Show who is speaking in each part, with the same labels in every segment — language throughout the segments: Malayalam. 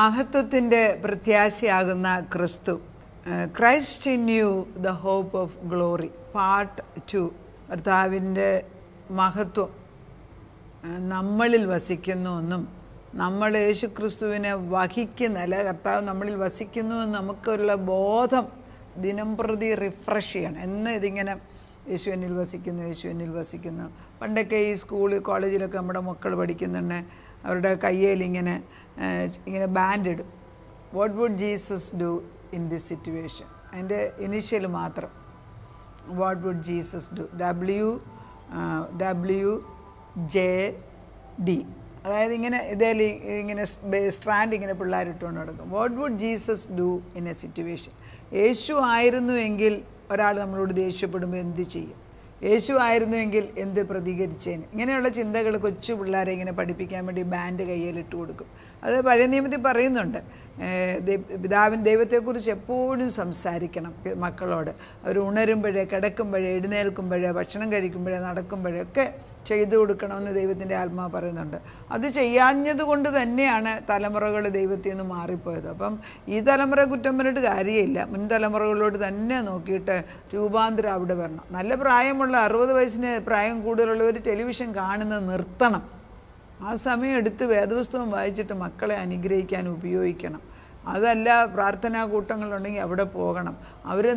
Speaker 1: മഹത്വത്തിൻ്റെ പ്രത്യാശയാകുന്ന ക്രിസ്തു. Christ in you the hope of glory part 2. കർത്താവിൻ്റെ മഹത്വം നമ്മളിൽ വസിക്കുന്നുവെന്നും നമ്മൾ യേശുക്രിസ്തുവിനെ വഹിക്കുന്ന അല്ല കർത്താവ് നമ്മളിൽ വസിക്കുന്നു എന്ന് നമുക്കുള്ള ബോധം ദിനം പ്രതി റിഫ്രഷ് ചെയ്യണം. എന്ന് ഇതിങ്ങനെ യേശു എന്നിൽ വസിക്കുന്നു, യേശു എന്നിൽ വസിക്കുന്നു. പണ്ടൊക്കെ ഈ സ്കൂളിൽ കോളേജിലൊക്കെ നമ്മുടെ മക്കൾ പഠിക്കുന്നുണ്ട്, അവരുടെ കയ്യിൽ ഇങ്ങനെ ബാൻഡ് ഇടും. What would Jesus do in this situation? അതിൻ്റെ ഇനീഷ്യൽ മാത്രം what would Jesus do, WWJD. അതായത് ഇങ്ങനെ ഇങ്ങനെ സ്ട്രാൻഡ് ഇങ്ങനെ പിള്ളേരിട്ടുകൊണ്ട് നടക്കും. What would Jesus do in a situation? യേശു ആയിരുന്നുവെങ്കിൽ ഒരാൾ നമ്മളോട് ദേഷ്യപ്പെടുമ്പോൾ എന്ത് ചെയ്യും? യേശു ആയിരുന്നുവെങ്കിൽ എന്ത് പ്രതികരിച്ചേന്? ഇങ്ങനെയുള്ള ചിന്തകൾ കൊച്ചു പിള്ളേരെ ഇങ്ങനെ പഠിപ്പിക്കാൻ വേണ്ടി ബാൻഡ് കയ്യിലിട്ട് കൊടുക്കും. അത് പഴയ നിയമത്തിൽ പറയുന്നുണ്ട്. ദൈവത്തെക്കുറിച്ച് എപ്പോഴും സംസാരിക്കണം മക്കളോട്. അവർ ഉണരുമ്പോഴേ, കിടക്കുമ്പോഴേ, എഴുന്നേൽക്കുമ്പോഴേ, ഭക്ഷണം കഴിക്കുമ്പോഴേ, നടക്കുമ്പോഴേ ഒക്കെ ചെയ്തു കൊടുക്കണമെന്ന് ദൈവത്തിൻ്റെ ആത്മാവ് പറയുന്നുണ്ട്. അത് ചെയ്യാഞ്ഞത് കൊണ്ട് തന്നെയാണ് തലമുറകൾ ദൈവത്തിൽ നിന്ന് മാറിപ്പോയത്. അപ്പം ഈ തലമുറ കുറ്റം പറഞ്ഞിട്ട് കാര്യമില്ല. മുൻ തലമുറകളോട് തന്നെ നോക്കിയിട്ട് രൂപാന്തരം അവിടെ വരണം. നല്ല പ്രായമുള്ള 60 വയസ്സിന് പ്രായം കൂടുതലുള്ളവർ ടെലിവിഷൻ കാണുന്നത് നിർത്തണം. ആ സമയം എടുത്ത് വേദപുസ്തകം വായിച്ചിട്ട് മക്കളെ അനുഗ്രഹിക്കാൻ ഉപയോഗിക്കണം. അതല്ല, പ്രാർത്ഥനാ കൂട്ടങ്ങളുണ്ടെങ്കിൽ അവിടെ പോകണം.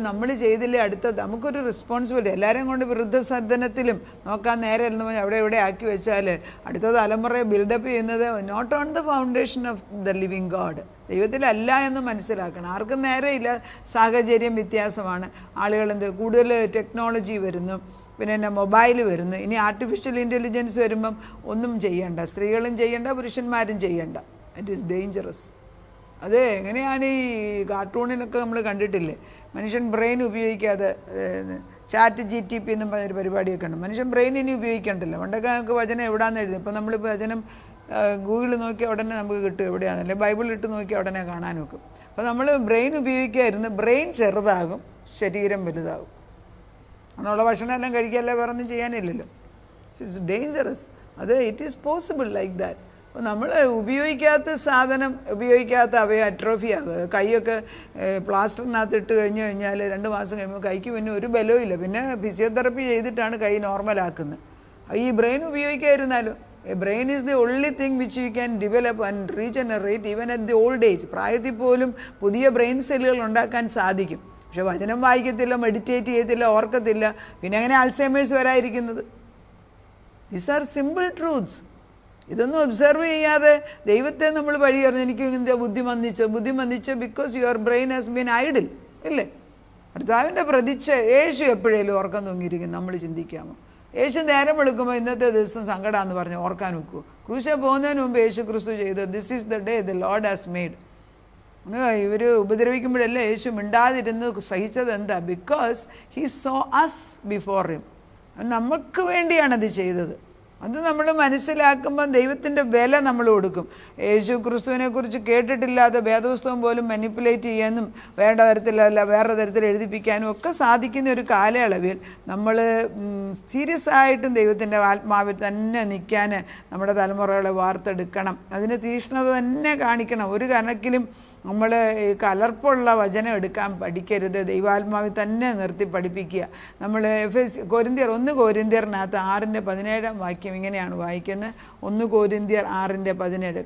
Speaker 1: നമ്മൾ ചെയ്തില്ലേ നമുക്കൊരു റെസ്പോൺസിബിലിറ്റി. എല്ലാവരെയും കൊണ്ട് വൃദ്ധസദനത്തിലും നോക്കാൻ നേരമില്ലെന്ന് പറഞ്ഞാൽ അവിടെ എവിടെ ആക്കി വെച്ചാൽ അടുത്ത തലമുറയെ ബിൽഡപ്പ് ചെയ്യുന്നത് not on the foundation of the living God, ദൈവത്തിലല്ല എന്ന് മനസ്സിലാക്കണം. ആർക്കും നേരെയില്ല, സാഹചര്യം വ്യത്യാസമാണ്. ആളുകൾ കൂടുതൽ ടെക്നോളജി വരുന്നു, പിന്നെ മൊബൈൽ വരുന്നു, ഇനി ആർട്ടിഫിഷ്യൽ ഇൻ്റലിജൻസ് വരുമ്പം ഒന്നും ചെയ്യണ്ട, സ്ത്രീകളും ചെയ്യണ്ട, പുരുഷന്മാരും ചെയ്യണ്ട. It is dangerous. അത് എങ്ങനെയാണ് ഈ കാർട്ടൂണിനൊക്കെ നമ്മൾ കണ്ടിട്ടില്ലേ, മനുഷ്യൻ ബ്രെയിൻ ഉപയോഗിക്കാതെ ചാറ്റ് GTP എന്നും പറഞ്ഞൊരു പരിപാടിയൊക്കെ ഉണ്ട്. മനുഷ്യൻ ബ്രെയിൻ ഇനി ഉപയോഗിക്കണ്ടല്ലോ. പണ്ടൊക്കെ നമുക്ക് വചനം എവിടെയാണെന്ന് എഴുതി. ഇപ്പം നമ്മളിപ്പോൾ വചനം ഗൂഗിളിൽ നോക്കിയാൽ ഉടനെ നമുക്ക് കിട്ടും എവിടെയാണെന്നല്ലേ, ബൈബിളിൽ ഇട്ട് നോക്കിയാൽ ഉടനെ കാണാൻ നോക്കും. അപ്പോൾ നമ്മൾ ബ്രെയിൻ ഉപയോഗിക്കാതിരുന്ന് ബ്രെയിൻ ചെറുതാകും, ശരീരം വലുതാകും. അങ്ങനെയുള്ള ഭക്ഷണം എല്ലാം കഴിക്കാനല്ലേ, വേറെ ഒന്നും ചെയ്യാനില്ലല്ലോ. It's dangerous. It is possible like that. അപ്പോൾ നമ്മൾ ഉപയോഗിക്കാത്ത സാധനം, ഉപയോഗിക്കാത്ത അവയെ അട്രോഫി ആകുക. കൈയൊക്കെ പ്ലാസ്റ്ററിനകത്ത് ഇട്ട് കഴിഞ്ഞാൽ 2 മാസം കഴിയുമ്പോൾ കൈക്ക് പിന്നെ ഒരു ബലവും ഇല്ല. പിന്നെ ഫിസിയോതെറപ്പി ചെയ്തിട്ടാണ് കൈ നോർമലാക്കുന്നത്. ഈ ബ്രെയിൻ ഉപയോഗിക്കാതിരുന്നാലും brain is the only thing which you can develop and regenerate even at the old age. പ്രായത്തിൽ പോലും പുതിയ ബ്രെയിൻ സെല്ലുകൾ ഉണ്ടാക്കാൻ സാധിക്കും. പക്ഷെ വചനം വായിക്കത്തില്ല, മെഡിറ്റേറ്റ് ചെയ്യത്തില്ല, ഓർക്കത്തില്ല. പിന്നെ അങ്ങനെ ആൾസൈമേഴ്സ് വരാതിരിക്കുന്നത്? These are simple truths. ഇതൊന്നും ഒബ്സർവ് ചെയ്യാതെ ദൈവത്തെ നമ്മൾ വഴി അറിഞ്ഞു. എനിക്ക് ഇങ്ങനത്തെ ബുദ്ധി വന്നിച്ച് because your brain has been idle ഇല്ലേ? കർത്താവിൻ്റെ പ്രതിച്ഛ യേശു എപ്പോഴേലും ഓർക്കാൻ തൂങ്ങിയിരിക്കും. നമ്മൾ ചിന്തിക്കാമോ? യേശു നേരം വെളുക്കുമ്പോൾ ഇന്നത്തെ ദിവസം സങ്കടമാണെന്ന് പറഞ്ഞ് ഓർക്കാൻ വെക്കുമോ? ക്രൂശിൽ പോകുന്നതിന് മുമ്പ് യേശു ക്രിസ്തു ചെയ്തത് this is the day the Lord has made. ഇവർ ഉപദ്രവിക്കുമ്പോഴല്ലേ യേശു മിണ്ടാതിരുന്ന് സഹിച്ചത് എന്താ? Because he saw us before him. നമുക്ക് വേണ്ടിയാണത് ചെയ്തത്. അത് നമ്മൾ മനസ്സിലാക്കുമ്പം ദൈവത്തിൻ്റെ വില നമ്മൾ കൊടുക്കും. യേശു ക്രിസ്തുവിനെ കുറിച്ച് കേട്ടിട്ടില്ലാത്ത വേദപുസ്തകം പോലും മാനിപ്പുലേറ്റ് ചെയ്യാനും വേണ്ട തരത്തിലല്ല വേറെ തരത്തിൽ എഴുതിപ്പിക്കാനും ഒക്കെ സാധിക്കുന്ന ഒരു കാലയളവിൽ നമ്മൾ സീരിയസ് ആയിട്ടും ദൈവത്തിൻ്റെ ആത്മാവിൽ തന്നെ നിൽക്കാൻ നമ്മുടെ തലമുറകളെ വാർത്തെടുക്കണം. അതിന് തീക്ഷ്ണത തന്നെ കാണിക്കണം. ഒരു കണക്കിലും നമ്മൾ കലർപ്പുള്ള വചനം എടുക്കാൻ പഠിക്കരുത്. ദൈവാത്മാവിൽ തന്നെ നിർത്തി പഠിപ്പിക്കുക. നമ്മൾ 1 കൊരിന്ത്യറിനകത്ത് 6:17 വാക്യം ഇങ്ങനെയാണ് വായിക്കുന്നത്. 1 കൊരിന്ത്യർ 6:17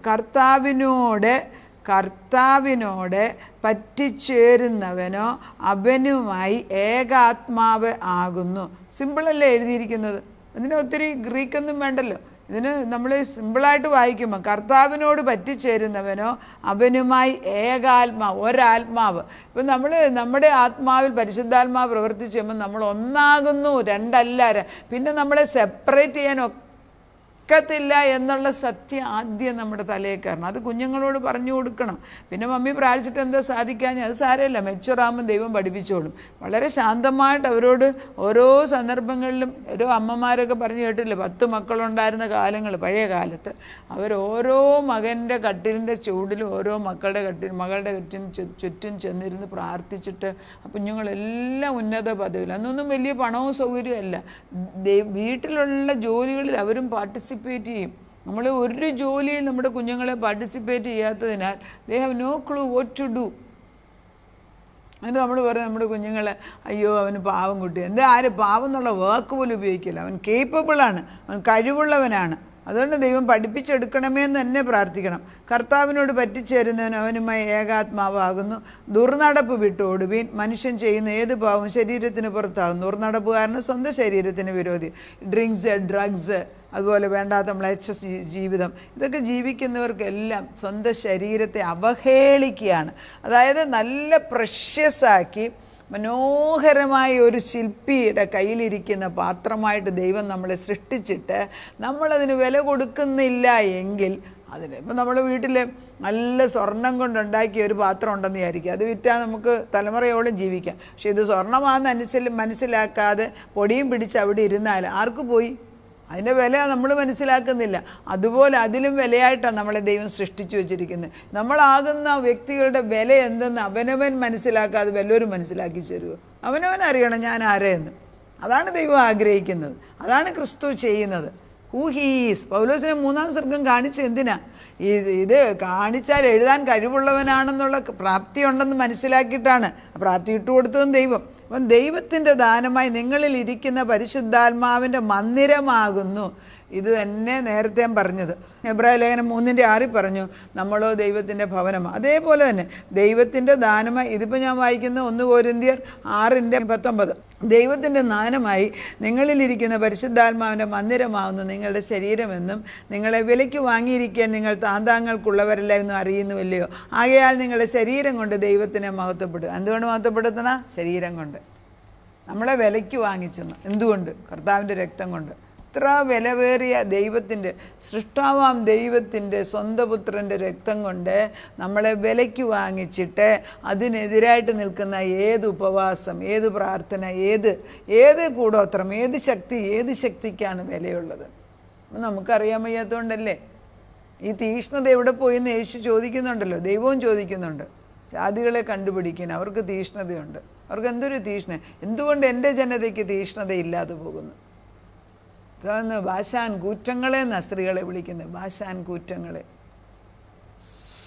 Speaker 1: കർത്താവിനോട് പറ്റിച്ചേരുന്നവനോ അവനുമായി ഏകാത്മാവ് ആകുന്നു. സിമ്പിളല്ലേ എഴുതിയിരിക്കുന്നത്? ഇതിന് ഒത്തിരി ഗ്രീക്കൊന്നും വേണ്ടല്ലോ. ഇതിന് നമ്മൾ സിമ്പിളായിട്ട് വായിക്കുമ്പോൾ കർത്താവിനോട് പറ്റിച്ചേരുന്നവനോ അവനുമായി ഏകാത്മാവ്, ഒരാത്മാവ്. ഇപ്പം നമ്മുടെ ആത്മാവിൽ പരിശുദ്ധാത്മാവ് പ്രവർത്തിച്ച് കഴിയുമ്പോൾ നമ്മൾ ഒന്നാകുന്നു, 2 അല്ല. പിന്നെ നമ്മളെ സെപ്പറേറ്റ് ചെയ്യാൻ ഒക്കത്തില്ല എന്നുള്ള സത്യം ആദ്യം നമ്മുടെ തലയിൽ കയറണം. അത് കുഞ്ഞുങ്ങളോട് പറഞ്ഞു കൊടുക്കണം. പിന്നെ മമ്മി പ്രാർത്ഥിച്ചിട്ട് എന്താ സാധിക്കാഞ്ഞ, അത് സാരമില്ല, മെച്ചുറാകുമ്പോൾ ദൈവം പഠിപ്പിച്ചോളും. വളരെ ശാന്തമായിട്ട് അവരോട് ഓരോ സന്ദർഭങ്ങളിലും ഓരോ അമ്മമാരൊക്കെ പറഞ്ഞു കേട്ടില്ലേ, 10 മക്കളുണ്ടായിരുന്ന കാലങ്ങൾ പഴയ കാലത്ത് ഓരോ മകൻ്റെ കട്ടിലിൻ്റെ ചൂടിലും ഓരോ മകളുടെ ചുറ്റും ചെന്നിരുന്ന് പ്രാർത്ഥിച്ചിട്ട് കുഞ്ഞുങ്ങളെല്ലാം ഉന്നത പദവിയിൽ. അന്നൊന്നും വലിയ പണവും സൗകര്യമല്ല. വീട്ടിലുള്ള ജോലികളിൽ അവരും പാർട്ടിസിപ്പേറ്റ് ചെയ്യും. നമ്മൾ ഒരു ജോലിയിൽ നമ്മുടെ കുഞ്ഞുങ്ങളെ പാർട്ടിസിപ്പേറ്റ് ചെയ്യാത്തതിനാൽ they have no clue what to do. എന്നിട്ട് നമ്മൾ പറയും നമ്മുടെ കുഞ്ഞുങ്ങളെ, അയ്യോ അവന് പാവം കുട്ടി, ആര് പാവം എന്നുള്ള വാക്ക് പോലും ഉപയോഗിക്കില്ല, അവൻ കേപ്പബിളാണ്, അവൻ കഴിവുള്ളവനാണ്. അതുകൊണ്ട് ദൈവം പഠിപ്പിച്ചെടുക്കണമേ എന്ന് തന്നെ പ്രാർത്ഥിക്കണം. കർത്താവിനോട് പറ്റിച്ചേരുന്നവൻ അവനുമായി ഏകാത്മാവാകുന്നു. ദുർനടപ്പ് വിട്ടോടുവീൻ. മനുഷ്യൻ ചെയ്യുന്ന ഏത് പാവം ശരീരത്തിന് പുറത്താകും. ദുർനടപ്പുകാരന് സ്വന്തം ശരീരത്തിന് വിരോധി. ഡ്രിങ്ക്സ്, ഡ്രഗ്സ്, അതുപോലെ വേണ്ടാത്ത മ്ലേച്ഛ ജീവിതം, ഇതൊക്കെ ജീവിക്കുന്നവർക്കെല്ലാം സ്വന്തം ശരീരത്തെ അവഹേളിക്കുകയാണ്. അതായത് നല്ല പ്രഷ്യസാക്കി മനോഹരമായ ഒരു ശില്പിയുടെ കയ്യിലിരിക്കുന്ന പാത്രമായിട്ട് ദൈവം നമ്മളെ സൃഷ്ടിച്ചിട്ട് നമ്മളതിന് വില കൊടുക്കുന്നില്ല എങ്കിൽ, അതിന് ഇപ്പം നമ്മൾ വീട്ടിൽ നല്ല സ്വർണം കൊണ്ടുണ്ടാക്കിയ ഒരു പാത്രം ഉണ്ടെന്ന് വിചാരിക്കുക, അത് വിറ്റാൽ നമുക്ക് തലമുറയോളം ജീവിക്കാം. പക്ഷെ ഇത് സ്വർണ്ണമാണെന്ന് മനസ്സിലാക്കാതെ പൊടിയും പിടിച്ച് അവിടെ ഇരുന്നാൽ ആർക്ക് പോയി? അതിൻ്റെ വില നമ്മൾ മനസ്സിലാക്കുന്നില്ല. അതുപോലെ അതിലും വിലയായിട്ടാണ് നമ്മളെ ദൈവം സൃഷ്ടിച്ചു വെച്ചിരിക്കുന്നത്. നമ്മളാകുന്ന വ്യക്തികളുടെ വില എന്തെന്ന് അവനവൻ മനസ്സിലാക്കാതെ വല്ലവരും മനസ്സിലാക്കി തരുമോ? അവനവൻ അറിയണം ഞാൻ ആരെയെന്ന്. അതാണ് ദൈവം ആഗ്രഹിക്കുന്നത്, അതാണ് ക്രിസ്തു ചെയ്യുന്നത്. Who he's. പൗലോസിനെ 3-ാം സർഗ്ഗം കാണിച്ച് എന്തിനാ? ഇത് കാണിച്ചാൽ എഴുതാൻ കഴിവുള്ളവനാണെന്നുള്ള പ്രാപ്തി ഉണ്ടെന്ന് മനസ്സിലാക്കിയിട്ടാണ്. പ്രാപ്തി ഇട്ടുകൊടുത്തതും ദൈവം. അപ്പം ദൈവത്തിൻ്റെ ദാനമായി നിങ്ങളിൽ ഇരിക്കുന്ന പരിശുദ്ധാത്മാവിൻ്റെ മന്ദിരമാകുന്നു. ഇത് തന്നെ നേരത്തെ പറഞ്ഞത് എബ്രായ ലേഖനം 3:6 പറഞ്ഞു, നമ്മളോ ദൈവത്തിൻ്റെ ഭവനം. അതേപോലെ തന്നെ ദൈവത്തിൻ്റെ ദാനമായി, ഇതിപ്പോൾ ഞാൻ വായിക്കുന്ന 1 കൊരിന്ത്യർ 6:19, ദൈവത്തിൻ്റെ ദാനമായി നിങ്ങളിലിരിക്കുന്ന പരിശുദ്ധാത്മാവിൻ്റെ മന്ദിരമാവുന്നു നിങ്ങളുടെ ശരീരമെന്നും നിങ്ങളെ വിലയ്ക്ക് വാങ്ങിയിരിക്കാൻ നിങ്ങൾ താന്താങ്ങൾക്കുള്ളവരല്ല എന്നും അറിയുന്നുവല്ലയോ. ആകയാൽ നിങ്ങളുടെ ശരീരം കൊണ്ട് ദൈവത്തിനെ മഹത്വപ്പെടുക. എന്തുകൊണ്ട് മഹത്വപ്പെടുത്തുന്ന? ശരീരം കൊണ്ട്. നമ്മളെ വിലയ്ക്ക് വാങ്ങിച്ചെന്ന്. എന്തുകൊണ്ട്? കർത്താവിൻ്റെ രക്തം കൊണ്ട്. ഇത്ര വിലവേറിയ ദൈവത്തിൻ്റെ, സൃഷ്ടാവാം ദൈവത്തിൻ്റെ സ്വന്തം പുത്രൻ്റെ രക്തം കൊണ്ട് നമ്മളെ വിലയ്ക്ക് വാങ്ങിച്ചിട്ട് അതിനെതിരായിട്ട് നിൽക്കുന്ന ഏത് ഉപവാസം, ഏത് പ്രാർത്ഥന, ഏത് കൂടോത്രം, ഏത് ശക്തിക്കാണ് വിലയുള്ളത്? നമുക്കറിയാൻ വയ്യാത്തതുകൊണ്ടല്ലേ. ഈ തീഷ്ണത എവിടെ പോയെന്ന് യേശു ചോദിക്കുന്നുണ്ടല്ലോ, ദൈവവും ചോദിക്കുന്നുണ്ട്. ജാതികളെ കണ്ടുപിടിക്കാൻ അവർക്ക് തീഷ്ണതയുണ്ട്. അവർക്ക് എന്തൊരു തീഷ്ണ! എന്തുകൊണ്ട് എൻ്റെ ജനതയ്ക്ക് തീഷ്ണതയില്ലാതെ പോകുന്നു? ഇതാണ് ഭാഷാൻ കൂറ്റങ്ങളെന്നാണ് സ്ത്രീകളെ വിളിക്കുന്നത്. ഭാഷാൻ കൂറ്റങ്ങളെ.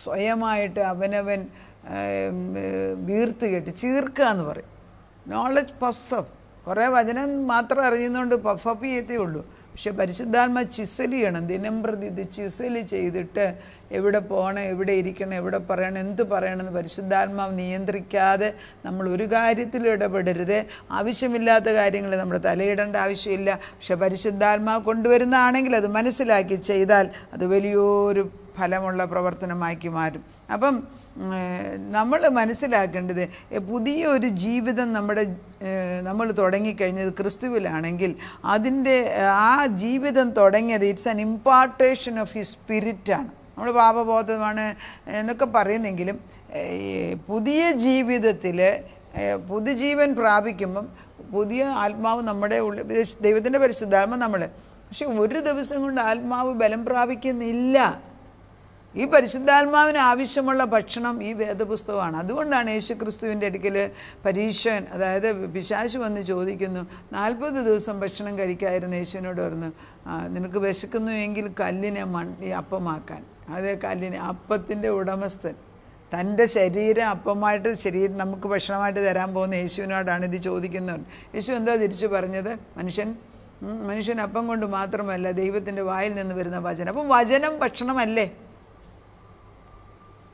Speaker 1: സ്വയമായിട്ട് അവനവൻ വീർത്ത് കെട്ടി ചീർക്കുക എന്ന് പറയും. നോളജ് പഫ്സപ്പ്. കുറേ വചനം മാത്രം അറിയുന്നതുകൊണ്ട് പഫപ്പ് ചെയ്യത്തേ ഉള്ളൂ. പക്ഷെ പരിശുദ്ധാത്മ ചിസലി ചെയ്യണം. ദിനം പ്രതി ഇത് ചിസലി ചെയ്തിട്ട് എവിടെ പോകണം, എവിടെ ഇരിക്കണം, എവിടെ പറയണം, എന്ത് പറയണമെന്ന് പരിശുദ്ധാത്മാവ് നിയന്ത്രിക്കാതെ നമ്മൾ ഒരു കാര്യത്തിലും ഇടപെടരുത്. ആവശ്യമില്ലാത്ത കാര്യങ്ങൾ നമ്മുടെ തലയിടേണ്ട ആവശ്യമില്ല. പക്ഷെ പരിശുദ്ധാത്മാവ് കൊണ്ടുവരുന്നതാണെങ്കിൽ അത് മനസ്സിലാക്കി ചെയ്താൽ അത് വലിയൊരു ഫലമുള്ള പ്രവർത്തനമാക്കി മാറും. അപ്പം നമ്മൾ മനസ്സിലാക്കേണ്ടത് പുതിയൊരു ജീവിതം നമ്മൾ തുടങ്ങിക്കഴിഞ്ഞത് ക്രിസ്തുവിലാണെങ്കിൽ അതിൻ്റെ ആ ജീവിതം തുടങ്ങിയത് it's an impartation of his സ്പിരിറ്റാണ്. നമ്മൾ പാപബോധമാണ് എന്നൊക്കെ പറയുന്നെങ്കിലും പുതിയ ജീവിതത്തിൽ പുതുജീവൻ പ്രാപിക്കുമ്പം പുതിയ ആത്മാവ് നമ്മുടെ ഉള്ളിൽ, ദൈവത്തിൻ്റെ പരിശുദ്ധാത്മ നമ്മൾ. പക്ഷെ ഒരു ദിവസം കൊണ്ട് ആത്മാവ് ബലം പ്രാപിക്കുന്നില്ല. ഈ പരിശുദ്ധാത്മാവിന് ആവശ്യമുള്ള ഭക്ഷണം ഈ വേദപുസ്തകമാണ്. അതുകൊണ്ടാണ് യേശുക്രിസ്തുവിൻ്റെ അടുക്കൽ പരീക്ഷൻ, അതായത് പിശാച് വന്ന് ചോദിക്കുന്നു, 40 ദിവസം ഭക്ഷണം കഴിക്കാതിരുന്ന യേശുവിനോട് പറഞ്ഞു, നിനക്ക് വിശക്കുന്നു എങ്കിൽ കല്ലിനെ അപ്പമാക്കാൻ. അതേ കല്ലിനെ, അപ്പത്തിൻ്റെ ഉടമസ്ഥൻ തൻ്റെ ശരീരം അപ്പമായിട്ട് നമുക്ക് ഭക്ഷണമായിട്ട് തരാൻ പോകുന്ന യേശുവിനോടാണ് ഇത് ചോദിക്കുന്നത്. യേശു എന്താ തിരിച്ചു പറഞ്ഞത്? മനുഷ്യൻ അപ്പം കൊണ്ട് മാത്രമല്ല ദൈവത്തിൻ്റെ വായിൽ നിന്ന് വരുന്ന വചനം. അപ്പം വചനം ഭക്ഷണമല്ലേ?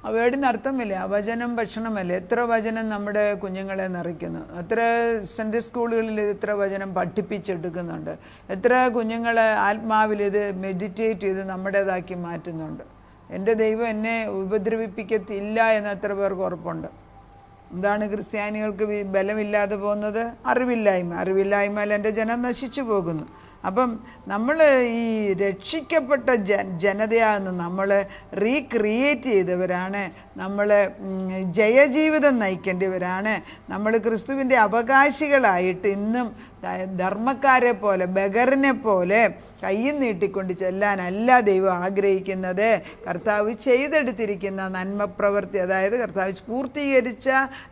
Speaker 1: ആ വേർഡിന് അർത്ഥമില്ലേ? വചനം ഭക്ഷണമല്ലേ? എത്ര വചനം നമ്മുടെ കുഞ്ഞുങ്ങളെ നിറയ്ക്കുന്നു. എത്ര സൺഡേ സ്കൂളുകളിൽ എത്ര വചനം പഠിപ്പിച്ചെടുക്കുന്നുണ്ട്. എത്ര കുഞ്ഞുങ്ങളെ ആത്മാവിൽ ഇത് മെഡിറ്റേറ്റ് ചെയ്ത് നമ്മുടേതാക്കി മാറ്റുന്നുണ്ട്. എൻ്റെ ദൈവം എന്നെ ഉപദ്രവിപ്പിക്കത്തില്ല എന്ന് എത്ര പേർക്ക് ഉറപ്പുണ്ട്? എന്താണ് ക്രിസ്ത്യാനികൾക്ക് ബലമില്ലാതെ പോകുന്നത്? അറിവില്ലായ്മയിൽ എൻ്റെ ജനം നശിച്ചു പോകുന്നു. അപ്പം നമ്മൾ ഈ രക്ഷിക്കപ്പെട്ട ജനതയാണെന്ന് നമ്മൾ റീക്രിയേറ്റ് ചെയ്തവരാണ്. നമ്മൾ ജയജീവിതം നയിക്കേണ്ടവരാണ്. നമ്മൾ ക്രിസ്തുവിൻ്റെ അവകാശികളായിട്ട് ഇന്നും ധർമ്മക്കാരെ പോലെ, ബഗറിനെ പോലെ കയ്യും നീട്ടിക്കൊണ്ട് ചെല്ലാനല്ല ദൈവം ആഗ്രഹിക്കുന്നത്. കർത്താവ് ചെയ്തെടുത്തിരിക്കുന്ന നന്മ പ്രവൃത്തി, അതായത് കർത്താവ് പൂർത്തീകരിച്ച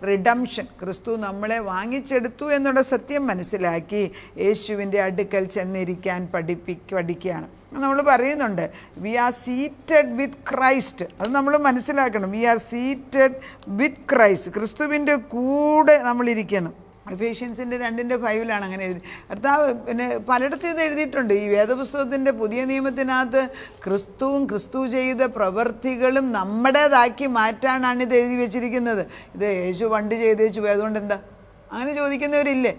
Speaker 1: റിഡംഷൻ, ക്രിസ്തു നമ്മളെ വാങ്ങിച്ചെടുത്തു എന്നുള്ള സത്യം മനസ്സിലാക്കി യേശുവിൻ്റെ അടുക്കൽ ചെന്നിരിക്കാൻ പഠിക്കുകയാണ്. നമ്മൾ പറയുന്നുണ്ട് we are seated with Christ. അത് നമ്മൾ മനസ്സിലാക്കണം. We are seated with Christ. ക്രിസ്തുവിൻ്റെ കൂടെ നമ്മളിരിക്കുന്നു. എഫേഷ്യൻസിൻ്റെ 2:5 അങ്ങനെ എഴുതി. കർത്താവ് പിന്നെ പലയിടത്തും ഇത് എഴുതിയിട്ടുണ്ട്. ഈ വേദപുസ്തകത്തിൻ്റെ പുതിയ നിയമത്തിനകത്ത് ക്രിസ്തുവും ക്രിസ്തു ചെയ്ത പ്രവൃത്തികളും നമ്മുടേതാക്കി മാറ്റാനാണ് ഇത് എഴുതി വെച്ചിരിക്കുന്നത്. ഇത് യേശു പണ്ട് ചെയ്ത് വെച്ചു, അതുകൊണ്ട് എന്താ അങ്ങനെ ചോദിക്കുന്നവരില്ലേ?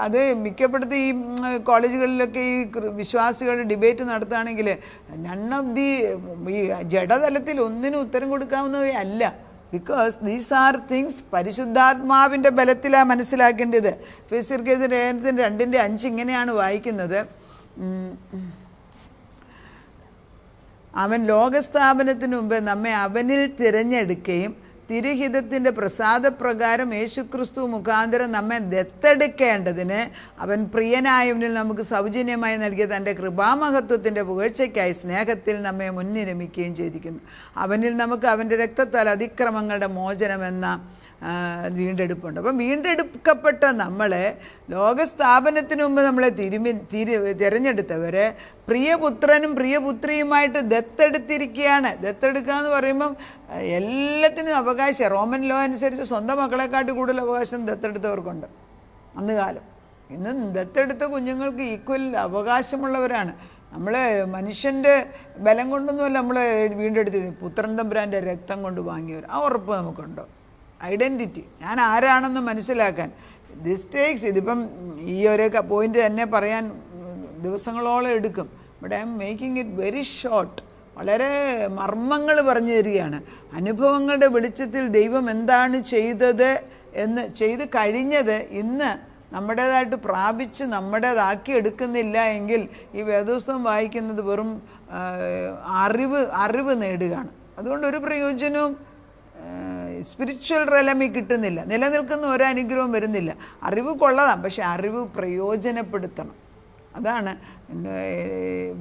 Speaker 1: അത് മിക്കപ്പെടുത്തി ഈ കോളേജുകളിലൊക്കെ ഈ വിശ്വാസികൾ ഡിബേറ്റ് നടത്തുകയാണെങ്കിൽ നൺ ഓഫ് ദി ഈ ജഡതലത്തിൽ ഒന്നിനും ഉത്തരം കൊടുക്കാവുന്നവയല്ല. ബിക്കോസ് ദീസ് ആർ തിങ്സ് പരിശുദ്ധാത്മാവിൻ്റെ ബലത്തിലാണ് മനസ്സിലാക്കേണ്ടത്. ഫെസിർക്കേസിൻ്റെ ലേഖനത്തിൻ്റെ 2:5 ഇങ്ങനെയാണ് വായിക്കുന്നത്: അവൻ ലോകസ്ഥാപനത്തിന് മുമ്പ് നമ്മെ അവനിൽ തിരഞ്ഞെടുക്കുകയും തിരുഹിതത്തിൻ്റെ പ്രസാദപ്രകാരം യേശുക്രിസ്തു മുഖാന്തരം നമ്മെ ദത്തെടുക്കേണ്ടതിന് അവൻ പ്രിയനായവനിൽ നമുക്ക് സൗജന്യമായി നൽകിയ തൻ്റെ കൃപാമഹത്വത്തിൻ്റെ പുകഴ്ചയ്ക്കായി സ്നേഹത്തിൽ നമ്മെ മുൻനിരമിക്കുകയും ചെയ്തിരിക്കുന്നു. അവനിൽ നമുക്ക് അവൻ്റെ രക്തത്താൽ അതിക്രമങ്ങളുടെ മോചനമെന്ന വീണ്ടെടുപ്പുണ്ട്. അപ്പം വീണ്ടെടുക്കപ്പെട്ട നമ്മളെ ലോകസ്ഥാപനത്തിന് മുമ്പ് നമ്മളെ തിരഞ്ഞെടുത്തവരെ പ്രിയപുത്രനും പ്രിയപുത്രിയുമായിട്ട് ദത്തെടുത്തിരിക്കുകയാണ്. ദത്തെടുക്കുക എന്ന് പറയുമ്പം എല്ലാത്തിനും അവകാശം. റോമൻ ലോ അനുസരിച്ച് സ്വന്തം മക്കളെക്കാട്ടി കൂടുതൽ അവകാശം ദത്തെടുത്തവർക്കുണ്ട് അന്ന് കാലം. ഇന്ന് ദത്തെടുത്ത കുഞ്ഞുങ്ങൾക്ക് ഈക്വൽ അവകാശമുള്ളവരാണ്. നമ്മൾ മനുഷ്യൻ്റെ ബലം കൊണ്ടൊന്നുമല്ല നമ്മൾ വീണ്ടെടുത്തത്, പുത്രൻ തമ്പുരാൻ്റെ രക്തം കൊണ്ട് വാങ്ങിയവർ. ആ ഉറപ്പ് നമുക്കുണ്ടോ? ഐഡൻറ്റിറ്റി, ഞാൻ ആരാണെന്ന് മനസ്സിലാക്കാൻ ദിസ് ടേക്സ്. ഇതിപ്പം ഈ ഒരു പോയിൻ്റ് തന്നെ പറയാൻ ദിവസങ്ങളോളം എടുക്കും. But I M making it very short. വളരെ മർമ്മങ്ങൾ പറഞ്ഞു തരികയാണ്. അനുഭവങ്ങളുടെ വെളിച്ചത്തിൽ ദൈവം എന്താണ് ചെയ്ത് കഴിഞ്ഞത് ഇന്ന് നമ്മുടേതായിട്ട് പ്രാപിച്ച് നമ്മുടേതാക്കി എടുക്കുന്നില്ല എങ്കിൽ ഈ വേദപുസ്തകം വായിക്കുന്നത് വെറും അറിവ് നേടുകയാണ്. അതുകൊണ്ട് ഒരു പ്രയോജനവും സ്പിരിച്വൽ റെലമി കിട്ടുന്നില്ല, നിലനിൽക്കുന്ന ഒരനുഗ്രഹവും വരുന്നില്ല. അറിവ് കൊള്ളതാം, പക്ഷെ അറിവ് പ്രയോജനപ്പെടുത്തണം. അതാണ്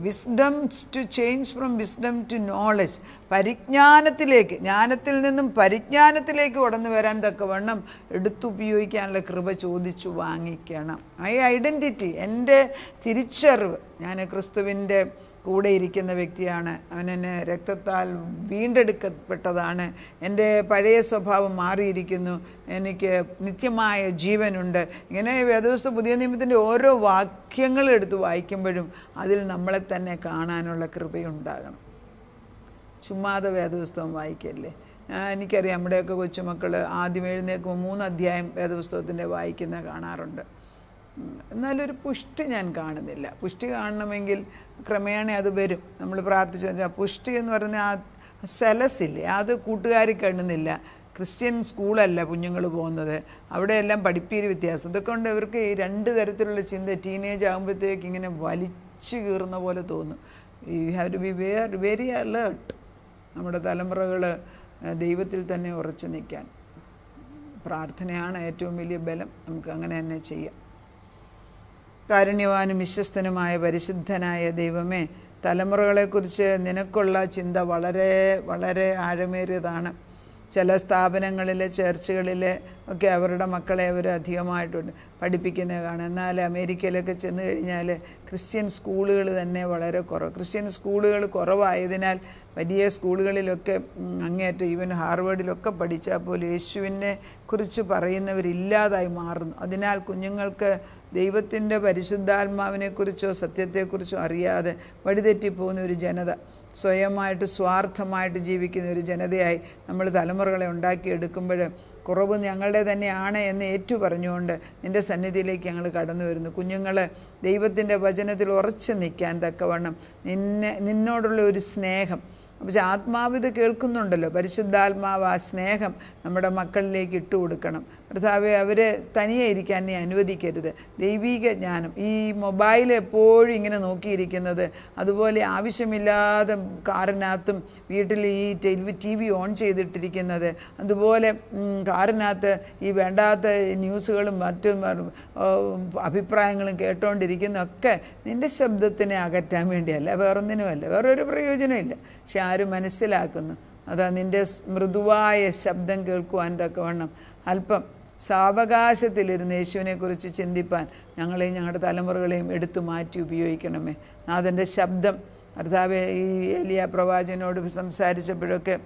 Speaker 1: wisdom to change from wisdom to knowledge. പരിജ്ഞാനത്തിലേക്ക്, ജ്ഞാനത്തിൽ നിന്നും പരിജ്ഞാനത്തിലേക്ക് കടന്നു വരാൻ തക്കവണ്ണം എടുത്തുപയോഗിക്കാനുള്ള കൃപ ചോദിച്ചു വാങ്ങിക്കണം. ഐഡൻറ്റിറ്റി, എൻ്റെ തിരിച്ചറിവ്, ഞാൻ ക്രിസ്തുവിൻ്റെ കൂടെ ഇരിക്കുന്ന വ്യക്തിയാണ്, അവനെന്നെ രക്തത്താൽ വീണ്ടെടുക്കപ്പെട്ടതാണ്, എൻ്റെ പഴയ സ്വഭാവം മാറിയിരിക്കുന്നു, എനിക്ക് നിത്യമായ ജീവനുണ്ട്. ഇങ്ങനെ വേദപുസ്തക പുതിയ നിയമത്തിൻ്റെ ഓരോ വാക്യങ്ങൾ എടുത്ത് വായിക്കുമ്പോഴും അതിൽ നമ്മളെ തന്നെ കാണാനുള്ള കൃപയുണ്ടാകണം. ചുമ്മാതെ വേദപുസ്തകം വായിക്കല്ലേ. എനിക്കറിയാം നമ്മുടെയൊക്കെ കൊച്ചുമക്കൾ ആദ്യം എഴുന്നേൽക്കുമ്പോൾ 3 അധ്യായം വേദപുസ്തകത്തിൻ്റെ വായിക്കുന്ന കാണാറുണ്ട്. എന്നാലൊരു പുഷ്ടി ഞാൻ കാണുന്നില്ല. പുഷ്ടി കാണണമെങ്കിൽ ക്രമേണ അത് വരും. നമ്മൾ പ്രാർത്ഥിച്ചു വെച്ചാൽ പുഷ്ടി എന്ന് പറയുന്ന ആ സെലസില്ലേ, അത് കൂട്ടുകാർ കാണുന്നില്ല. ക്രിസ്ത്യൻ സ്കൂളല്ല കുഞ്ഞുങ്ങൾ പോകുന്നത്, അവിടെയെല്ലാം പഠിപ്പീര് വ്യത്യാസം. ഇതൊക്കെ കൊണ്ട് ഇവർക്ക് ഈ 2 തരത്തിലുള്ള ചിന്ത ടീനേജ് ആകുമ്പോഴത്തേക്ക് ഇങ്ങനെ വലിച്ചു കീറുന്ന പോലെ തോന്നും. You have to be very alert. നമ്മുടെ തലമുറകൾ ദൈവത്തിൽ തന്നെ ഉറച്ചു നിൽക്കാൻ പ്രാർത്ഥനയാണ് ഏറ്റവും വലിയ ബലം. നമുക്ക് അങ്ങനെ തന്നെ ചെയ്യാം. കാരുണ്യവാനും വിശ്വസ്തനുമായ പരിശുദ്ധനായ ദൈവമേ, തലമുറകളെക്കുറിച്ച് നിനക്കുള്ള ചിന്ത വളരെ വളരെ ആഴമേറിയതാണ്. ചില സ്ഥാപനങ്ങളിലെ ചർച്ചുകളിലെ ഒക്കെ അവരുടെ മക്കളെ അവർ അധികമായിട്ടുണ്ട് പഠിപ്പിക്കുന്നത് കാണാം. എന്നാൽ അമേരിക്കയിലൊക്കെ ചെന്ന് കഴിഞ്ഞാൽ ക്രിസ്ത്യൻ സ്കൂളുകൾ തന്നെ വളരെ കുറവ്. ക്രിസ്ത്യൻ സ്കൂളുകൾ കുറവായതിനാൽ വലിയ സ്കൂളുകളിലൊക്കെ അങ്ങേയറ്റം ഈവൻ ഹാർവേഡിലൊക്കെ പഠിച്ചാൽ പോലും യേശുവിനെ കുറിച്ച് പറയുന്നവരില്ലാതായി മാറുന്നു. അതിനാൽ കുഞ്ഞുങ്ങൾക്ക് ദൈവത്തിൻ്റെ പരിശുദ്ധാത്മാവിനെക്കുറിച്ചോ സത്യത്തെക്കുറിച്ചോ അറിയാതെ വഴിതെറ്റിപ്പോകുന്ന ഒരു ജനത, സ്വയമായിട്ട് സ്വാർത്ഥമായിട്ട് ജീവിക്കുന്ന ഒരു ജനതയായി നമ്മൾ തലമുറകളെ ഉണ്ടാക്കിയെടുക്കുമ്പോൾ കുറവ് ഞങ്ങളുടെ തന്നെയാണ് എന്ന് ഏറ്റു പറഞ്ഞുകൊണ്ട് നിൻ്റെ സന്നിധിയിലേക്ക് ഞങ്ങൾ കടന്നു വരുന്നു. കുഞ്ഞുങ്ങൾ ദൈവത്തിൻ്റെ വചനത്തിൽ ഉറച്ചു നിൽക്കാൻ തക്കവണ്ണം നിന്നോടുള്ള ഒരു സ്നേഹം, പക്ഷെ ആത്മാവിത് കേൾക്കുന്നുണ്ടല്ലോ, പരിശുദ്ധാത്മാവ് ആ സ്നേഹം നമ്മുടെ മക്കളിലേക്ക് ഇട്ടുകൊടുക്കണം. കർത്താവെ അവരെ തനിയെ ഇരിക്കാൻ നീ അനുവദിക്കരുത്. ദൈവിക ജ്ഞാനം, ഈ മൊബൈൽ എപ്പോഴും ഇങ്ങനെ നോക്കിയിരിക്കുന്നത്, അതുപോലെ ആവശ്യമില്ലാതെ കാറിനകത്തും വീട്ടിൽ ഈ TV ഓൺ ചെയ്തിട്ടിരിക്കുന്നത്, അതുപോലെ കാറിനകത്ത് ഈ വേണ്ടാത്ത ന്യൂസുകളും മറ്റും അഭിപ്രായങ്ങളും കേട്ടുകൊണ്ടിരിക്കുന്നതൊക്കെ നിൻ്റെ ശബ്ദത്തിനെ അകറ്റാൻ വേണ്ടിയല്ല, വേറൊന്നിനുമല്ല, വേറൊരു പ്രയോജനമില്ല. പക്ഷെ ആരും മനസ്സിലാക്കുന്നു. അതാ നിൻ്റെ മൃദുവായ ശബ്ദം കേൾക്കുവാൻ തക്കവണ്ണം അല്പം സാവകാശത്തിലിരുന്ന് യേശുവിനെക്കുറിച്ച് ചിന്തിപ്പാൻ ഞങ്ങളെയും ഞങ്ങളുടെ തലമുറകളെയും എടുത്തു മാറ്റി ഉപയോഗിക്കണമേ. നാഥൻ്റെ ശബ്ദം കർത്താവെ ഈ ഏലിയ പ്രവാചകനോട് സംസാരിച്ചപ്പോഴൊക്കെ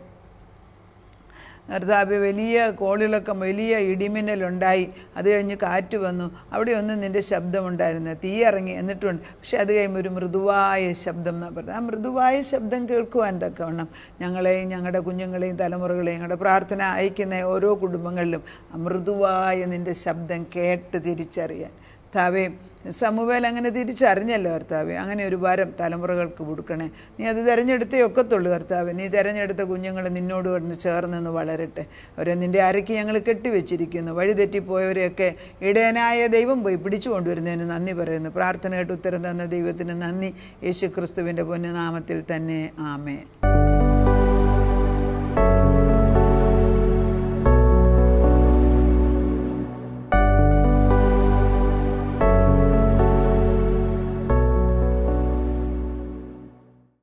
Speaker 1: കർത്താവെ വലിയ കോളിളക്കം, വലിയ ഇടിമിന്നലുണ്ടായി. അത് കഴിഞ്ഞ് കാറ്റ് വന്നു. അവിടെ ഒന്നും നിൻ്റെ ശബ്ദമുണ്ടായിരുന്നു, തീ ഇറങ്ങി എന്നിട്ടുണ്ട്. പക്ഷെ അത് കഴിയുമ്പോൾ ഒരു മൃദുവായ ശബ്ദം എന്നാണ് പറഞ്ഞത്. ആ മൃദുവായ ശബ്ദം കേൾക്കുവാൻ തക്കവണ്ണം ഞങ്ങളെയും ഞങ്ങളുടെ കുഞ്ഞുങ്ങളെയും തലമുറകളെയും ഞങ്ങളുടെ പ്രാർത്ഥന അയക്കുന്ന ഓരോ കുടുംബങ്ങളിലും ആ മൃദുവായ നിൻ്റെ ശബ്ദം കേട്ട് തിരിച്ചറിയാൻ കർത്താവേ, സമൂവേൽ അങ്ങനെ തിരിച്ചറിഞ്ഞല്ലോ കർത്താവേ. അങ്ങനെ ഒരു വരം തലമുറകൾക്ക് കൊടുക്കണേ. നീ അത് തിരഞ്ഞെടുത്തേ ഒക്കത്തുള്ളൂ കർത്താവേ. നീ തിരഞ്ഞെടുത്ത കുഞ്ഞുങ്ങൾ നിന്നോട് വന്ന് ചേർന്ന് വളരട്ടെ. അവരെ നിൻ്റെ അരയ്ക്ക് ഞങ്ങൾ കെട്ടിവെച്ചിരിക്കുന്നു. വഴിതെറ്റിപ്പോയവരെയൊക്കെ ഇടയനായ ദൈവം പോയി പിടിച്ചു കൊണ്ടുവരുന്നതിന് നന്ദി പറയുന്നു. പ്രാർത്ഥന കേട്ട് ഉത്തരം തന്ന ദൈവത്തിന് നന്ദി. യേശു ക്രിസ്തുവിൻ്റെ പൊന്നുനാമത്തിൽ തന്നെ ആമേൻ.